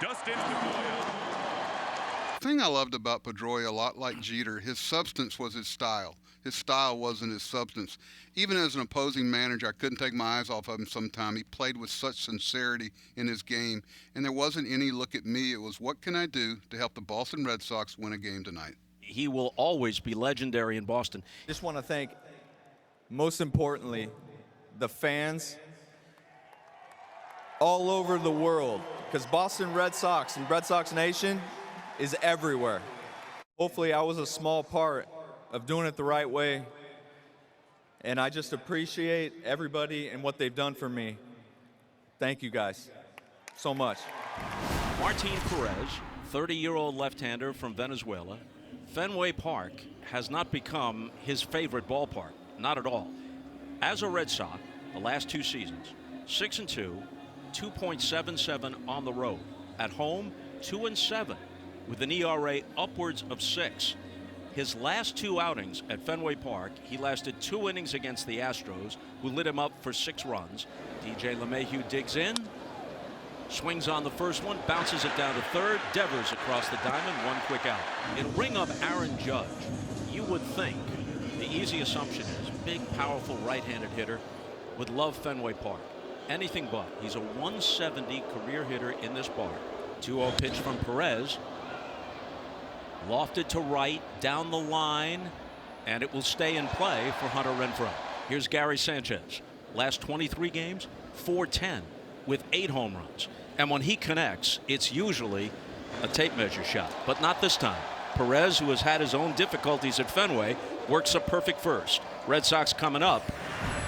Dustin Pedroia. The thing I loved about Pedroia, a lot like Jeter, his substance was his style. His style wasn't his substance. Even as an opposing manager, I couldn't take my eyes off of him sometime. He played with such sincerity in his game, and there wasn't any look at me. It was, what can I do to help the Boston Red Sox win a game tonight? He will always be legendary in Boston. Just want to thank, most importantly, the fans all over the world, because Boston Red Sox and Red Sox Nation is everywhere. Hopefully I was a small part of doing it the right way, and I just appreciate everybody and what they've done for me. Thank you guys so much. Martin Perez, 30-year-old left-hander from Venezuela. Fenway Park has not become his favorite ballpark, not at all. As a Red Sox, the last 2 seasons, 6-2, 2.77 on the road. At home, 2-7, with an ERA upwards of 6. His last 2 outings at Fenway Park, he lasted 2 innings against the Astros, who lit him up for 6 runs. DJ LeMahieu digs in, swings on the first one, bounces it down to third. Devers across the diamond, 1 quick out. In ring up Aaron Judge, you would think the easy assumption is big, powerful right-handed hitter would love Fenway Park. Anything but. He's a 170 career hitter in this park. 2-0 pitch from Perez. Lofted to right, down the line, and it will stay in play for Hunter Renfroe. Here's Gary Sanchez. Last 23 games, 410 with 8 home runs. And when he connects, it's usually a tape measure shot, but not this time. Perez, who has had his own difficulties at Fenway, works a perfect first. Red Sox coming up.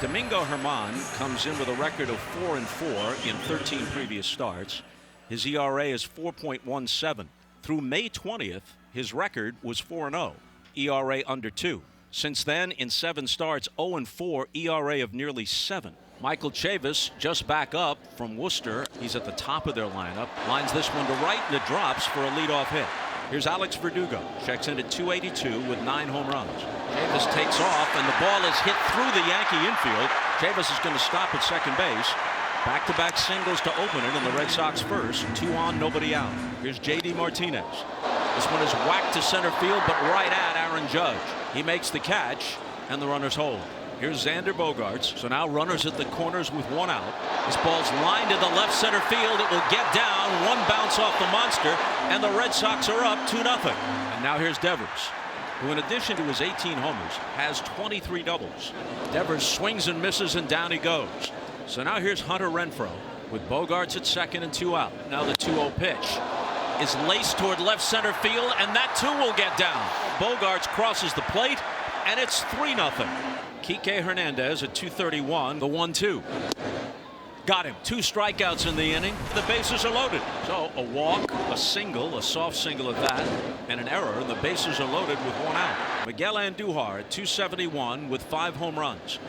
Domingo Germán comes in with a record of 4-4 in 13 previous starts. His ERA is 4.17. Through May 20th, his record was 4-0, ERA under 2. Since then, in 7 starts, 0-4, ERA of nearly 7. Michael Chavis just back up from Worcester. He's at the top of their lineup. Lines this one to right, and it drops for a leadoff hit. Here's Alex Verdugo. Checks in at 282 with 9 home runs. Chavis takes off, and the ball is hit through the Yankee infield. Chavis is going to stop at second base. Back-to-back singles to open it, and the Red Sox first. 2 on, nobody out. Here's J.D. Martinez. This one is whacked to center field, but right at Aaron Judge. He makes the catch, and the runners hold. Here's Xander Bogaerts. So now runners at the corners with 1 out. This ball's lined to the left center field. It will get down. 1 bounce off the monster, and the Red Sox are up 2-0. And now here's Devers, who in addition to his 18 homers has 23 doubles. Devers swings and misses, and down he goes. So now here's Hunter Renfroe with Bogaerts at second and 2 out. Now the 2-0 pitch is laced toward left center field, and that too will get down. Bogaerts crosses the plate, and it's 3-0. Kike Hernandez at 231, the 1-2. Got him. 2 strikeouts in the inning. The bases are loaded. So a walk, a single, a soft single at that, and an error, and the bases are loaded with 1 out. Miguel Andujar at 271 with 5 home runs.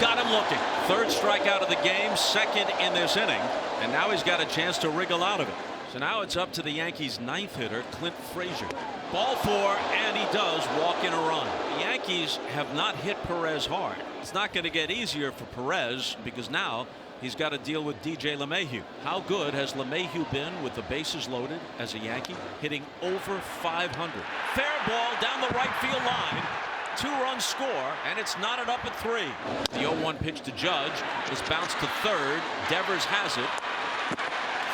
Got him looking. 3rd strikeout of the game, 2nd in this inning, and now he's got a chance to wriggle out of it. So now it's up to the Yankees' 9th hitter, Clint Frazier. Ball 4, and he does walk in a run. The Yankees have not hit Perez hard. It's not going to get easier for Perez because now he's got to deal with DJ LeMahieu. How good has LeMahieu been with the bases loaded as a Yankee? Hitting over 500. Fair ball down the right field line. 2-run score, and it's knotted up at 3. The 0-1 pitch to Judge is bounced to third. Devers has it.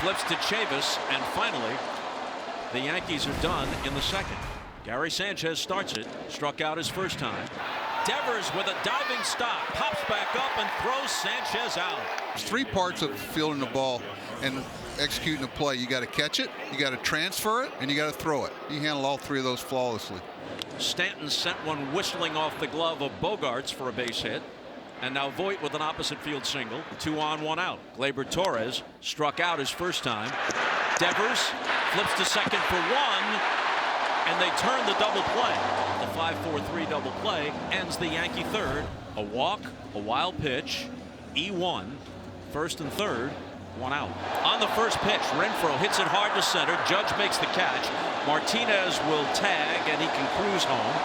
Flips to Chavis, and finally, the Yankees are done in the 2nd. Gary Sanchez starts it. Struck out his first time. Devers with a diving stop, pops back up and throws Sanchez out. There's 3 parts of fielding the ball and executing a play. You got to catch it, you got to transfer it, and you got to throw it. You handle all 3 of those flawlessly. Stanton sent one whistling off the glove of Bogaerts for a base hit. And now Voit with an opposite field single. 2 on, 1 out. Gleyber Torres struck out his first time. Devers flips to second for 1, and they turn the double play. The 5-4-3 double play ends the Yankee 3rd. A walk, a wild pitch, E1, 1st and 3rd, 1 out. On the first pitch, Renfroe hits it hard to center. Judge makes the catch. Martinez will tag, and he can cruise home.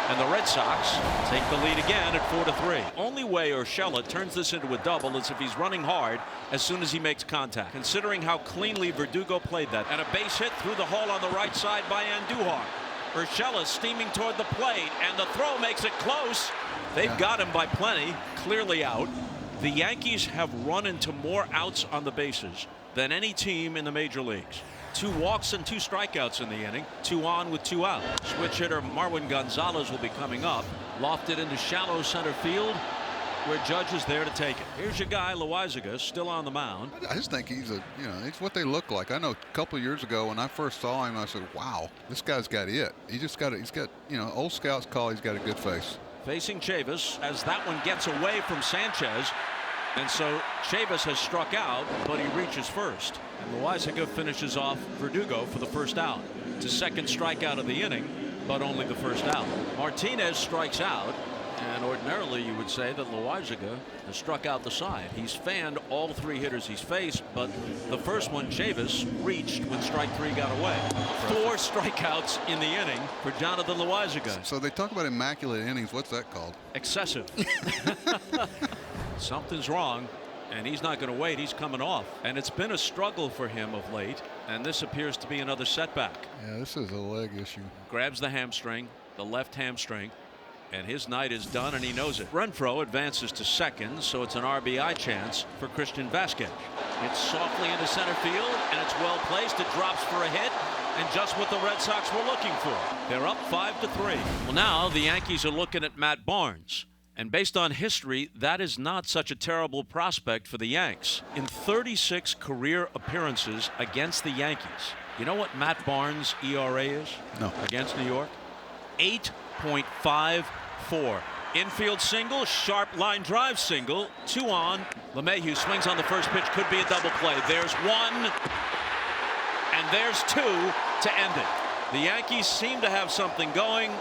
And the Red Sox take the lead again at 4-3. Only way Urshela turns this into a double is if he's running hard as soon as he makes contact. Considering how cleanly Verdugo played that. And a base hit through the hole on the right side by Andujar. Urshela steaming toward the plate, and the throw makes it close. They've got him by plenty, clearly out. The Yankees have run into more outs on the bases than any team in the major leagues. 2 walks and 2 strikeouts in the inning, 2 on with 2 out. Switch hitter Marwin Gonzalez will be coming up. Lofted into shallow center field, where Judge is there to take it. Here's your guy, Loaizaga, still on the mound. I just think he's it's what they look like. I know a couple of years ago when I first saw him, I said, wow, this guy's got it. He's got, old scouts call he's got a good face. Facing Chavis as that one gets away from Sanchez. And so Chavis has struck out, but he reaches first. And Loaizaga finishes off Verdugo for the first out. It's his second strikeout of the inning, but only the first out. Martinez strikes out, and ordinarily you would say that Loaizaga has struck out the side. He's fanned all 3 hitters he's faced, but the first one, Chavis, reached when strike 3 got away. 4 strikeouts in the inning for Jonathan Loaizaga. So they talk about immaculate innings. What's that called? Excessive. Something's wrong, and he's not going to wait. He's coming off, and it's been a struggle for him of late, and this appears to be another setback. Yeah, this is a leg issue. Grabs the hamstring, the left hamstring, and his night is done, and he knows it. Renfroe advances to second, so it's an RBI chance for Christian Vasquez. It's softly into center field, and it's well placed. It drops for a hit, and just what the Red Sox were looking for. They're up 5-3. Well, now the Yankees are looking at Matt Barnes. And based on history, that is not such a terrible prospect for the Yanks. In 36 career appearances against the Yankees, you know what Matt Barnes' ERA is? No. Against New York? 8.54. Infield single, sharp line drive single, 2 on. LeMahieu swings on the first pitch, could be a double play. There's 1, and there's 2 to end it. The Yankees seem to have something going.